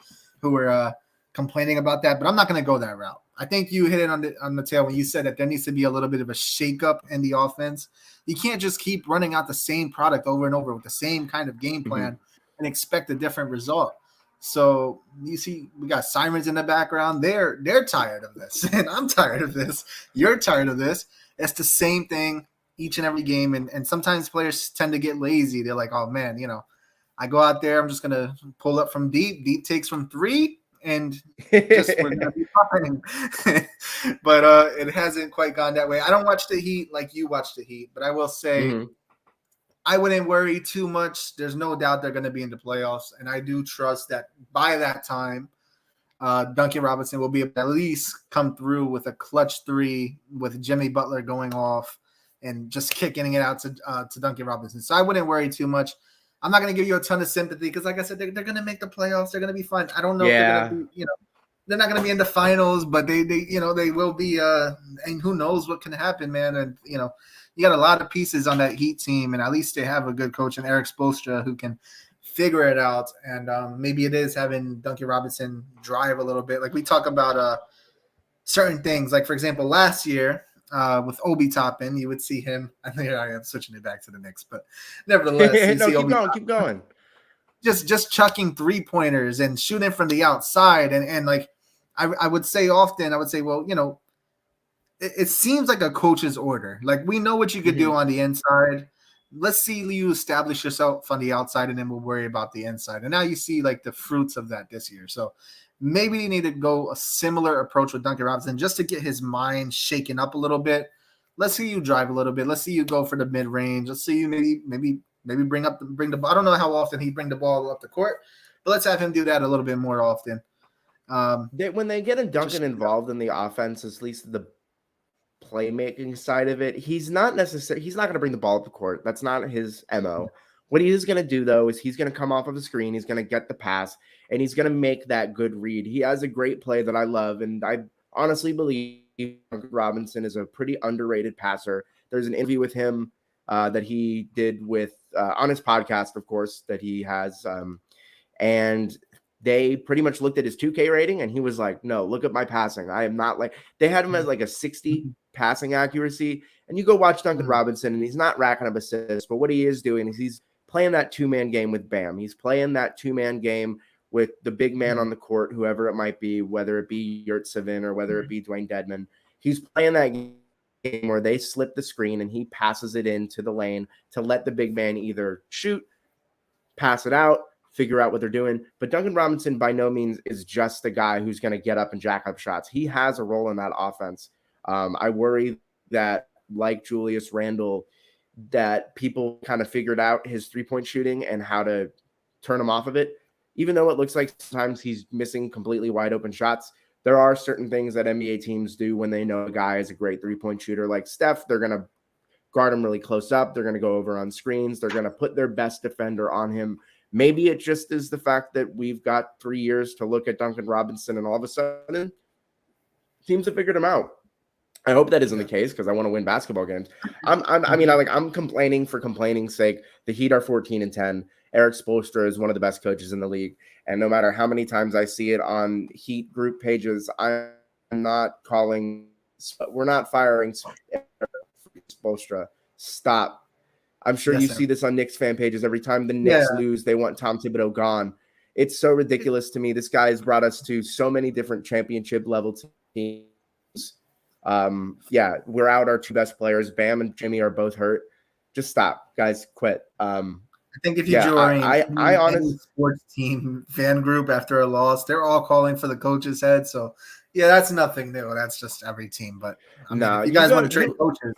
who were complaining about that, but I'm not going to go that route. I think you hit it on the tail when you said that there needs to be a little bit of a shakeup in the offense. You can't just keep running out the same product over and over with the same kind of game plan and expect a different result. So you see, we got sirens in the background. They're tired of this, and I'm tired of this. You're tired of this. It's the same thing each and every game, and sometimes players tend to get lazy. They're like, oh man, I go out there, I'm just gonna pull up from deep takes from 3, and just we're gonna be fine. But it hasn't quite gone that way. I don't watch the Heat like you watch the Heat, but I will say I wouldn't worry too much. There's no doubt they're gonna be in the playoffs, and I do trust that by that time Duncan Robinson will be able to at least come through with a clutch 3 with Jimmy Butler going off and just kicking it out to Duncan Robinson. So I wouldn't worry too much. I'm not going to give you a ton of sympathy because, like I said, they're going to make the playoffs. They're going to be fine. I don't know if they're going to be, they're not going to be in the finals, but they will be. And who knows what can happen, man. And, you got a lot of pieces on that Heat team, and at least they have a good coach in Eric Spoelstra who can figure it out. And maybe it is having Duncan Robinson drive a little bit. Like we talk about certain things. Like, for example, last year, with Obi Toppin, you would see him. I think I am switching it back to the Knicks, but nevertheless, keep going. Just chucking 3-pointers and shooting from the outside, and like I would say often, well, it seems like a coach's order. Like we know what you could do on the inside. Let's see you establish yourself on the outside, and then we'll worry about the inside. And now you see like the fruits of that this year. So maybe you need to go a similar approach with Duncan Robinson just to get his mind shaken up a little bit. Let's see you drive a little bit. Let's see you go for the mid range. Let's see you maybe bring the ball. I don't know how often he bring the ball up the court, but let's have him do that a little bit more often. When they get Duncan involved in the offense, at least the playmaking side of it, he's not going to bring the ball up the court. That's not his MO. What he is going to do, though, is he's going to come off of a screen. He's going to get the pass, and he's going to make that good read. He has a great play that I love, and I honestly believe Robinson is a pretty underrated passer. There's an interview with him that he did with on his podcast, of course, that he has, and they pretty much looked at his 2K rating, and he was like, no, look at my passing. I am not like – they had him as like a 60 passing accuracy, and you go watch Duncan Robinson, and he's not racking up assists, but what he is doing is he's playing that two-man game with Bam. He's playing that two-man game with the big man on the court, whoever it might be, whether it be Yurtsevin or whether it be Dwayne Dedman. He's playing that game where they slip the screen and he passes it into the lane to let the big man either shoot, pass it out, figure out what they're doing. But Duncan Robinson by no means is just the guy who's going to get up and jack up shots. He has a role in that offense. I worry that, like Julius Randle, that people kind of figured out his three-point shooting and how to turn him off of it. Even though it looks like sometimes he's missing completely wide open shots, there are certain things that NBA teams do when they know a guy is a great three-point shooter. Like Steph, they're going to guard him really close up. They're going to go over on screens. They're going to put their best defender on him. Maybe it just is the fact that we've got 3 years to look at Duncan Robinson and all of a sudden teams have figured him out. I hope that isn't the case because I want to win basketball games. I'm complaining for complaining's sake. The Heat are 14-10. Eric Spoelstra is one of the best coaches in the league. And no matter how many times I see it on Heat group pages, I'm not calling – we're not firing Spoelstra. Stop. I'm sure you see this on Knicks fan pages. Every time the Knicks lose, they want Tom Thibodeau gone. It's so ridiculous to me. This guy has brought us to so many different championship level teams. Yeah, we're out our two best players. Bam and Jimmy are both hurt. Just stop, guys. Quit. I think if you Yeah, join I any honestly, sports team fan group after a loss, they're all calling for the coach's head. So yeah, that's nothing new. That's just every team. But I mean, nah, if you guys want to trade coaches,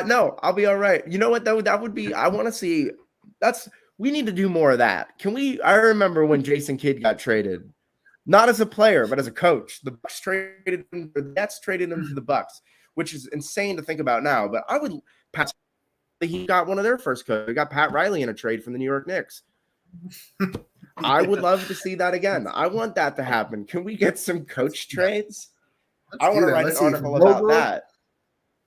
no, I'll be all right. You know what though? That would be. I want to see. We need to do more of that. Can we? I remember when Jason Kidd got traded, not as a player but as a coach. The Bucks traded him. The Nets traded him to the Bucks, which is insane to think about now. But I would. He got one of their first coaches. He got Pat Riley in a trade from the New York Knicks. I would love to see that again. I want that to happen. Can we get some coach trades? I want to write an article about that.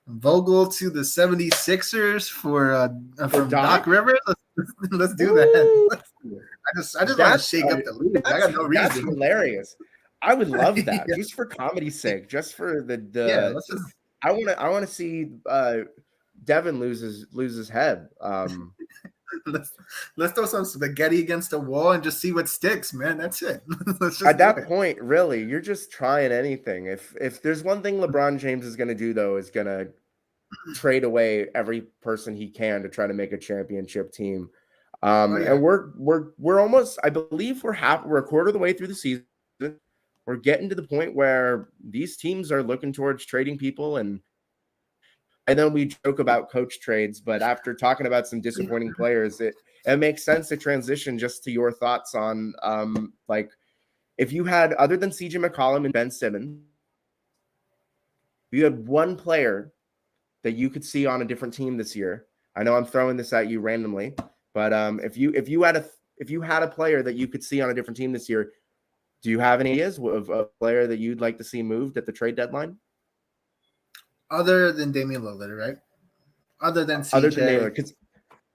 Vogel to the 76ers for from Doc Rivers. Let's do that. I just want to shake up the league. I got no reason. That's hilarious. I would love that just for comedy's sake, just for I want to see Devin lose his head. Let's throw some spaghetti against the wall and just see what sticks, man. That's it. At that point, really, you're just trying anything. If there's one thing LeBron James is going to do, though, is going to trade away every person he can to try to make a championship team. And we're almost, I believe we're a quarter of the way through the season. We're getting to the point where these teams are looking towards trading people, and I know we joke about coach trades, but after talking about some disappointing players, it makes sense to transition just to your thoughts on like if you had, other than CJ McCollum and Ben Simmons, if you had one player that you could see on a different team this year. I know I'm throwing this at you randomly, but if you had a player that you could see on a different team this year, do you have any ideas of a player that you'd like to see moved at the trade deadline? Other than Damien Lillard, right? Other than CJ.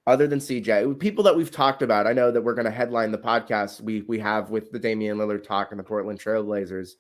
Other than CJ. People that we've talked about. I know that we're going to headline the podcast we have with the Damien Lillard talk and the Portland Trail Blazers.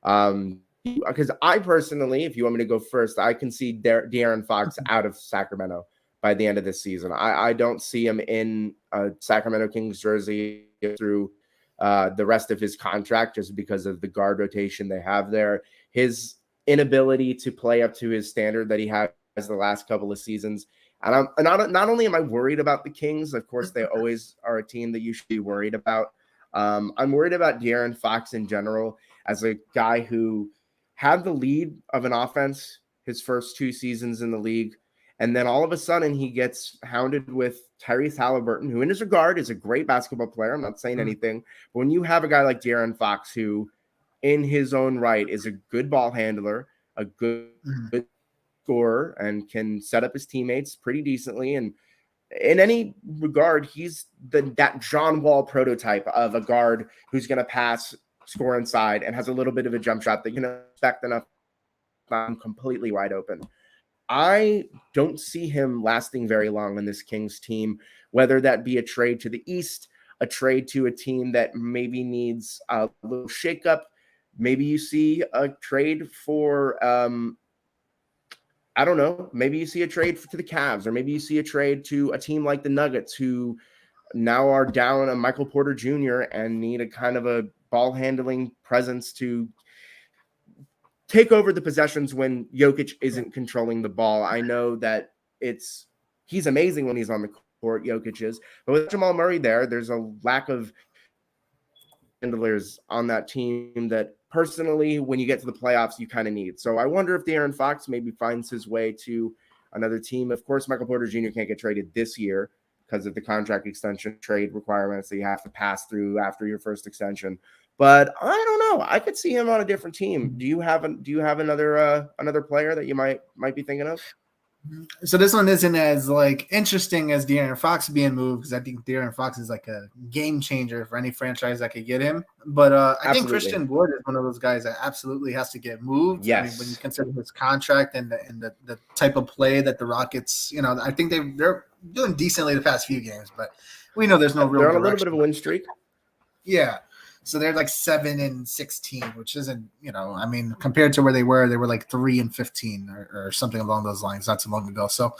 Because I personally, if you want me to go first, I can see De'Aaron Fox out of Sacramento by the end of this season. I don't see him in a Sacramento Kings jersey through the rest of his contract just because of the guard rotation they have there. His inability to play up to his standard that he has the last couple of seasons. And not only am I worried about the Kings, of course, they always are a team that you should be worried about. I'm worried about De'Aaron Fox in general as a guy who had the lead of an offense his first two seasons in the league. And then all of a sudden he gets hounded with Tyrese Halliburton, who in his regard is a great basketball player. I'm not saying anything. But when you have a guy like De'Aaron Fox, who in his own right is a good ball handler, a good scorer, and can set up his teammates pretty decently. And in any regard, he's that John Wall prototype of a guard who's going to pass, score inside, and has a little bit of a jump shot that you can expect enough. I'm completely wide open. I don't see him lasting very long in this Kings team, whether that be a trade to the East, a trade to a team that maybe needs a little shakeup. Maybe you see a trade for, I don't know, maybe you see a trade to the Cavs, or maybe you see a trade to a team like the Nuggets, who now are down a Michael Porter Jr. and need a kind of a ball handling presence to take over the possessions when Jokic isn't controlling the ball. I know that he's amazing when he's on the court, Jokic is, but with Jamal Murray there's a lack of handlers on that team that personally, when you get to the playoffs, you kind of need. So I wonder if De'Aaron Fox maybe finds his way to another team. Of course, Michael Porter Jr. can't get traded this year because of the contract extension trade requirements that you have to pass through after your first extension. But I don't know. I could see him on a different team. Do you have another player that you might be thinking of? So this one isn't as interesting as De'Aaron Fox being moved, because I think De'Aaron Fox is like a game changer for any franchise that could get him. But I think Christian Wood is one of those guys that absolutely has to get moved. Yes. I mean, when you consider his contract and the type of play that the Rockets, I think they're doing decently the past few games, but we know there's no real. They're on a little bit of a win streak. Yeah. So they're like 7-16, which isn't, compared to where they were like 3-15 or something along those lines not too long ago. So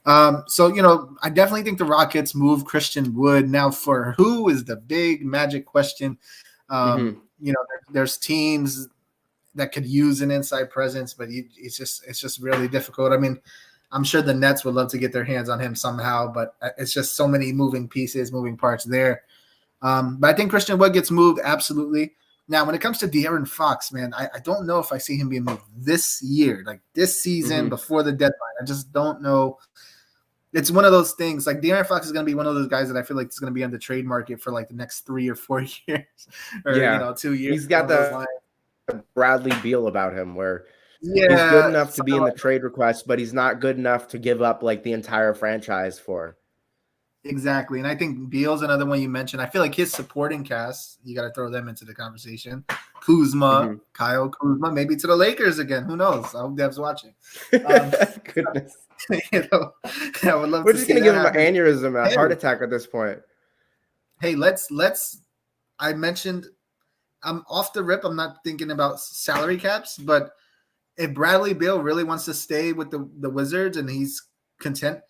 So, I definitely think the Rockets move Christian Wood. Now, for who is the big magic question? There's teams that could use an inside presence, but it's just really difficult. I mean, I'm sure the Nets would love to get their hands on him somehow, but it's just so many moving pieces, moving parts there. But I think Christian Wood gets moved, absolutely. Now, when it comes to De'Aaron Fox, man, I don't know if I see him being moved this year, like this season before the deadline. I just don't know. It's one of those things. Like De'Aaron Fox is going to be one of those guys that I feel like is going to be on the trade market for like the next 3 or 4 years, or 2 years. He's got the Bradley Beal about him, where he's good enough to be in the trade request, but he's not good enough to give up like the entire franchise for. Exactly. And I think Beal's another one you mentioned. I feel like his supporting cast, you got to throw them into the conversation. Kuzma, Kyle Kuzma, maybe to the Lakers again. Who knows? I hope Dev's watching. Goodness. I would love We're to just see going to give him happen. an aneurysm, a heart attack at this point. Hey, I mentioned I'm off the rip. I'm not thinking about salary caps, but if Bradley Beal really wants to stay with the Wizards and he's content,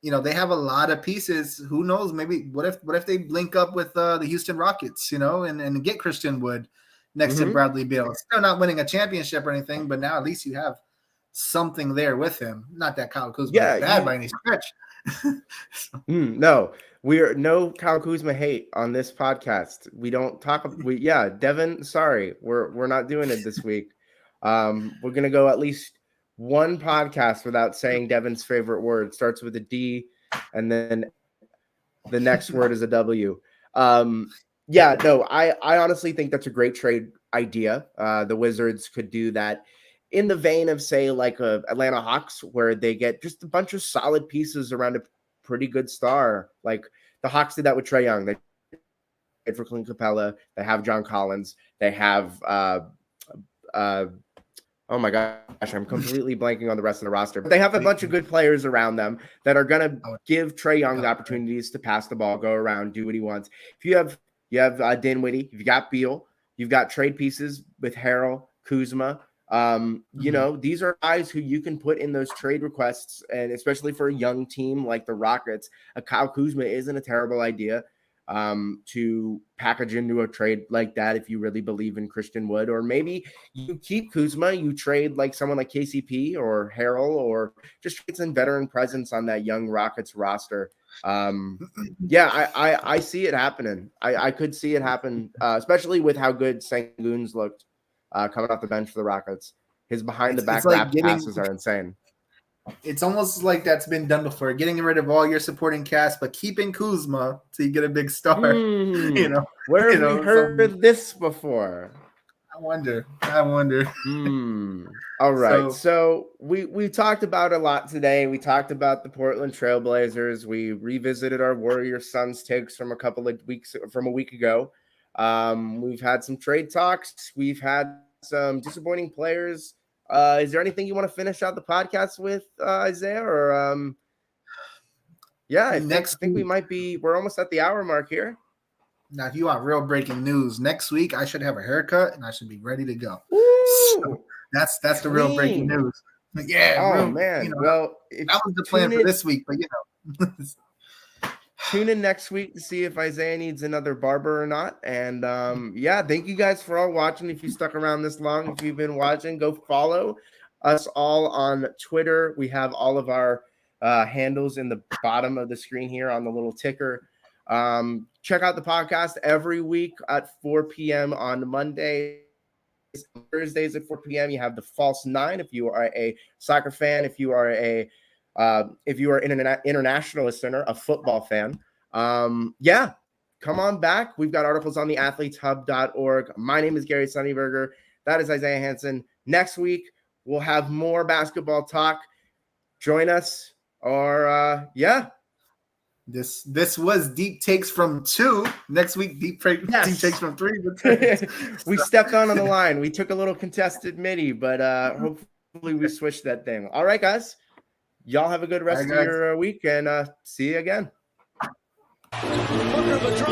they have a lot of pieces. Who knows? Maybe what if they link up with the Houston Rockets, and get Christian Wood next to Bradley Beal. Still not winning a championship or anything, but now at least you have something there with him. Not that Kyle Kuzma is bad by any stretch. No, we're no Kyle Kuzma hate on this podcast. We don't talk. Devin, sorry, we're not doing it this week. We're gonna go at least one podcast without saying Devin's favorite word. It starts with a D, and then the next word is a W. I honestly think that's a great trade idea. The Wizards could do that in the vein of, say, like Atlanta Hawks, where they get just a bunch of solid pieces around a pretty good star. Like the Hawks did that with Trae Young. They did for Clint Capella. They have John Collins. They have oh my gosh, I'm completely blanking on the rest of the roster. But they have a bunch of good players around them that are going to give Trae Young the opportunities to pass the ball, go around, do what he wants. If you have Dinwiddie, you've got Beal, you've got trade pieces with Harrell, Kuzma. These are guys who you can put in those trade requests, and especially for a young team like the Rockets, a Kyle Kuzma isn't a terrible idea to package into a trade like that if you really believe in Christian Wood. Or maybe you keep Kuzma, you trade like someone like KCP or Harrell, or just get some veteran presence on that young Rockets roster. I see it happening. I could see it happen, especially with how good Sengun's looked coming off the bench for the Rockets. His behind-the-back passes are insane. It's almost like that's been done before, getting rid of all your supporting cast, but keeping Kuzma so you get a big star. Where have we heard this before? I wonder. All right. So we talked about a lot today. We talked about the Portland Trailblazers. We revisited our Warriors Suns takes from a week ago. We've had some trade talks. We've had some disappointing players. Is there anything you want to finish out the podcast with, Isaiah? Or I think we're almost at the hour mark here. Now, if you want real breaking news, next week I should have a haircut and I should be ready to go. So that's the real breaking news. Yeah. Man. That was the plan for this week, but tune in next week to see if Isaiah needs another barber or not. And thank you guys for all watching. If you stuck around this long, if you've been watching, go follow us all on Twitter. We have all of our handles in the bottom of the screen here on the little ticker. Check out the podcast every week at 4 p.m. on Mondays. Thursdays at 4 p.m. You have the False Nine. If you are a soccer fan, if you are an international listener, a football fan, come on back. We've got articles on the athleteshub.org. My name is Gary Sunnyberger. That is Isaiah Hansen. Next week, we'll have more basketball talk. Join us. This was Deep Takes from 2. Next week, Deep Takes from 3. We stepped on the line. We took a little contested midi, but hopefully we switched that thing. All right, guys. Y'all have a good rest of your week, and see you again.